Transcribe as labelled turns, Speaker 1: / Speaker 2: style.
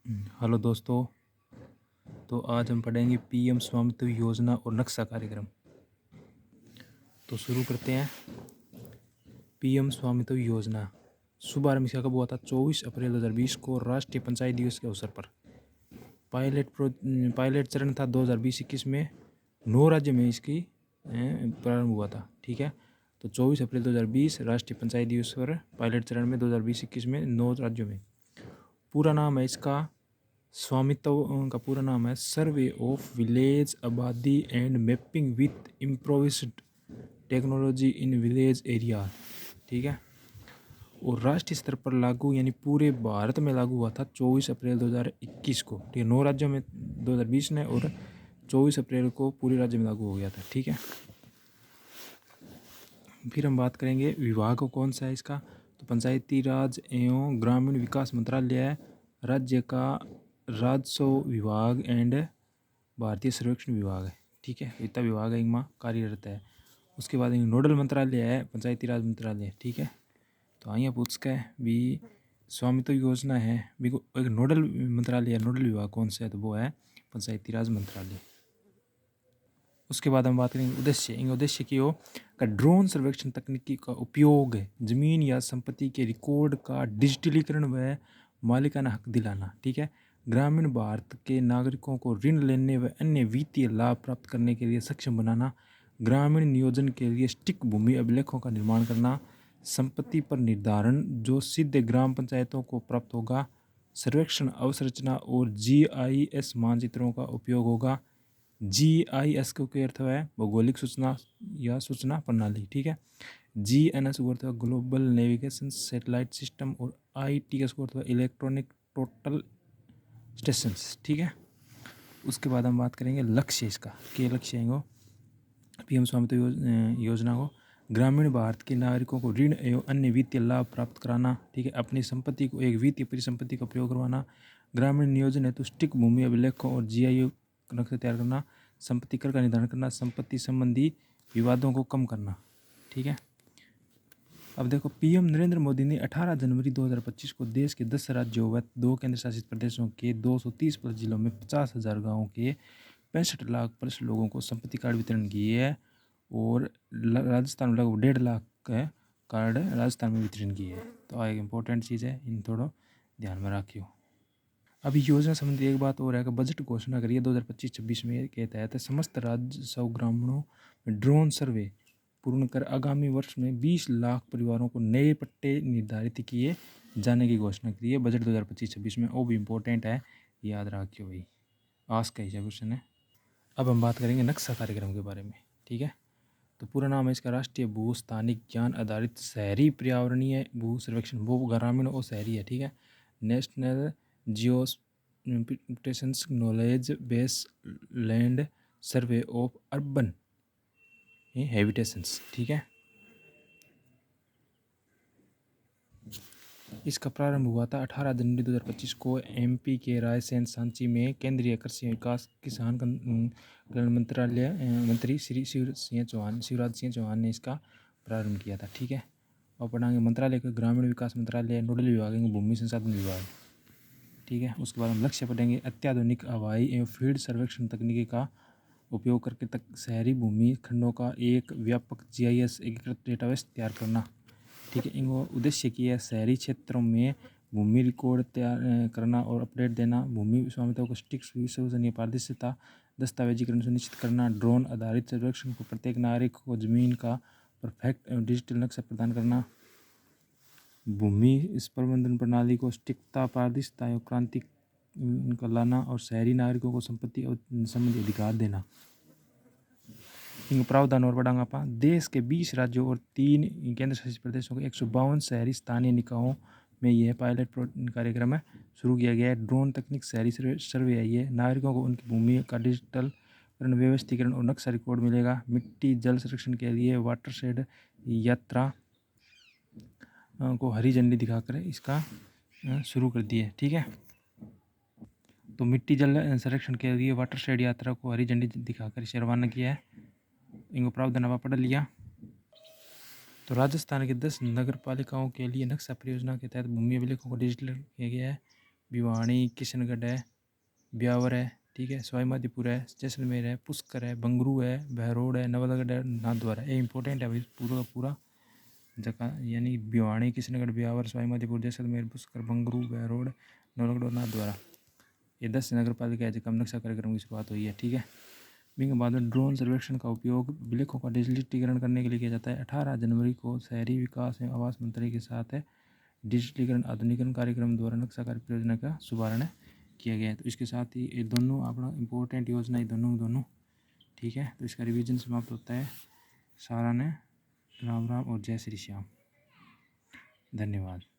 Speaker 1: Hello दोस्तों। तो आज हम पढ़ेंगे पीएम स्वामित्व योजना और नक्शा कार्यक्रम। तो शुरू करते हैं। पीएम स्वामित्व योजना शुभारंभ इसका कब हुआ था? 24 अप्रैल 2020 को राष्ट्रीय पंचायत दिवस के अवसर पर। पायलट चरण था 2020-21 में। 9 राज्य में इसकी प्रारंभ हुआ था। ठीक है, तो 24 अप्रैल 2020 राष्ट्रीय पंचायत दिवस पर पायलट चरण में 2020-21 में 9 राज्यों में। पूरा नाम है इसका, स्वामित्व का पूरा नाम है survey of village abadi and mapping with improvised technology in village area. ठीक है, और राष्ट्रीय स्तर पर लागू यानी पूरे भारत में लागू हुआ था 24 अप्रैल 2021 को। ठीक है, 9 राज्यों में 2020 ने और 24 अप्रैल को पूरे राज्य में लागू हो गया था। ठीक है, फिर हम बात करेंगे विभाग कौन सा है इसका। तो पंचायती राज एवं ग्रामीण विकास मंत्रालय है, राज्य का राजस्व विभाग एंड भारतीय सर्वेक्षण विभाग है। ठीक है, इतना विभाग है इनमें कार्यरत है। उसके बाद नोडल मंत्रालय है पंचायती राज मंत्रालय। ठीक है, तो यहाँ पूछ के भी स्वामित्व योजना है भी एक नोडल मंत्रालय है, नोडल विभाग कौन सा है? तो वो है पंचायती राज मंत्रालय। उसके बाद हम बात करेंगे उद्देश्य। इन उद्देश्य की हो का ड्रोन सर्वेक्षण तकनीकी का उपयोग है, जमीन या संपत्ति के रिकॉर्ड का डिजिटलीकरण व मालिकाना हक दिलाना। ठीक है, ग्रामीण भारत के नागरिकों को ऋण लेने व अन्य वित्तीय लाभ प्राप्त करने के लिए सक्षम बनाना, ग्रामीण नियोजन के लिए स्टिक भूमि अभिलेखों का निर्माण करना, संपत्ति पर निर्धारण जो सीधे ग्राम पंचायतों को प्राप्त होगा, सर्वेक्षण अवसंरचना और GIS मानचित्रों का उपयोग होगा। GIS का क्या अर्थ है? भौगोलिक सूचना या सूचना प्रणाली। ठीक है, GNS का अर्थ है ग्लोबल नेविगेशन सैटेलाइट सिस्टम और ITS का अर्थ है इलेक्ट्रॉनिक टोटल स्टेशंस। ठीक है, उसके बाद हम बात करेंगे लक्ष्य इसका। क्या लक्ष्य है? पीएम स्वामित्व योजना को ग्रामीण भारत के नागरिकों को ऋण एवं अन्य वित्तीय लाभ प्राप्त कराना। ठीक है, अपनी संपत्ति को एक वित्तीय परिसंपत्ति का प्रयोग करवाना, ग्रामीण नियोजन हेतु स्टिक भूमि अभिलेखों और GIS नक्शे तैयार करना, संपत्ति कर का निर्धारण करना, संपत्ति संबंधी विवादों को कम करना। ठीक है, अब देखो पीएम नरेंद्र मोदी ने 18 जनवरी 2025 को देश के 10 राज्यों व 2 केंद्र शासित प्रदेशों के 230 प्लस जिलों में 50,000 गाँवों के 65 लाख प्लस लोगों को संपत्ति कार्ड वितरण किए है और राजस्थान में लगभग 1.5 लाख कार्ड राजस्थान में वितरण किए है। तो एक इम्पोर्टेंट चीज़ है, इन थोड़ा ध्यान में रखियो। अभी योजना संबंधी एक बात और है कि बजट घोषणा करिए 2025-26 में के तहत समस्त राजस्व ग्रामीणों में ड्रोन सर्वे पूर्ण कर आगामी वर्ष में 20 लाख परिवारों को नए पट्टे निर्धारित किए जाने की घोषणा की है बजट 2025-26 में। वो भी इम्पोर्टेंट है, याद रखियो भाई, आस का ही क्वेश्चन है। अब हम बात करेंगे नक्शा कार्यक्रम के बारे में। ठीक है, तो पूरा नाम है इसका राष्ट्रीय भू स्थानिक ज्ञान आधारित शहरी पर्यावरणीय भू सर्वेक्षण, वो ग्रामीण और शहरी है। ठीक है, national geospatials knowledge base land survey of urban habitations. ठीक है, इसका प्रारंभ हुआ था 18 जनवरी 2025 को MP के रायसेन सांची में। केंद्रीय कृषि विकास किसान कल्याण मंत्रालय मंत्री श्री शिवराज सिंह चौहान ने इसका प्रारंभ किया था। ठीक है, और पढ़ाएंगे मंत्रालय के ग्रामीण विकास मंत्रालय, नोडल विभाग भूमि संसाधन विभाग। ठीक है, उसके बाद हम लक्ष्य पढ़ेंगे अत्याधुनिक हवाई एवं फील्ड सर्वेक्षण तकनीकी का उपयोग करके शहरी भूमि खंडों का एक व्यापक GIS एकीकृत डेटाबेस तैयार करना। ठीक है, इनको उद्देश्य की है शहरी क्षेत्रों में भूमि रिकॉर्ड तैयार करना और अपडेट देना, भूमि स्वामित्व को स्टिक विश्वसनीय पारदर्शिता दस्तावेजीकरण सुनिश्चित करना, ड्रोन आधारित सर्वेक्षण को प्रत्येक नागरिक को जमीन का परफेक्ट डिजिटल नक्शा प्रदान करना, भूमि इस प्रबंधन प्रणाली को स्टिकता पारदर्शिता और क्रांति लाना और शहरी नागरिकों को संपत्ति और संबंधी अधिकार देना। इन प्रावधान और बढ़ांगा पा देश के 20 राज्यों और 3 केंद्र शासित प्रदेशों के 152 शहरी स्थानीय निकायों में यह पायलट कार्यक्रम है शुरू किया गया है। ड्रोन तकनीक शहरी सर्वे है, ये नागरिकों को उनकी भूमि का डिजिटल व्यवस्थीकरण और नक्शा रिकॉर्ड मिलेगा। मिट्टी जल संरक्षण के लिए वाटरशेड यात्रा को हरी झंडी दिखाकर इसका शुरू कर दिए। ठीक है, तो मिट्टी जल संरक्षण के लिए वाटरशेड यात्रा को हरी झंडी दिखाकर इसे रवाना किया है। इनको प्रावधान आप पढ़ लिया। तो राजस्थान के 10 नगर पालिकाओं के लिए नक्शा परियोजना के तहत भूमि अभिलेखों को डिजिटल किया गया है। भिवानी किशनगढ़ है, ब्यावर है, ठीक है, सवाई माधोपुर है, जैसलमेर है, पुष्कर है, बंगरू है, बहरोड है, नवलगढ़ है, नाथद्वारा है। ये इंपॉर्टेंट है भाई पूरा का पूरा जगह, यानी भिवानी किशनगढ़ ब्यावर सवाई माधोपुर जैसलमेर पुष्कर बंगरू बहरोड नवलगढ़ और नाथद्वारा, ये 10 नगर पालिका है जिनका नक्शा कार्यक्रम की शुरुआत हुई है, ठीक है। बिंग बाद में ड्रोन सर्वेक्षण का उपयोग विलेखों का डिजिटलीकरण करने के लिए किया जाता है। 18 जनवरी को शहरी विकास एवं आवास मंत्री के साथ डिजिटलीकरण आधुनिकरण कार्यक्रम द्वारा नक्शा कार्य परियोजना का शुभारंभ किया गया है। तो इसके साथ ही ये दोनों अपना इम्पोर्टेंट योजना ये दोनों ठीक है। तो इसका रिवीजन समाप्त होता है। सारा ने राम राम और जय श्री श्याम। धन्यवाद।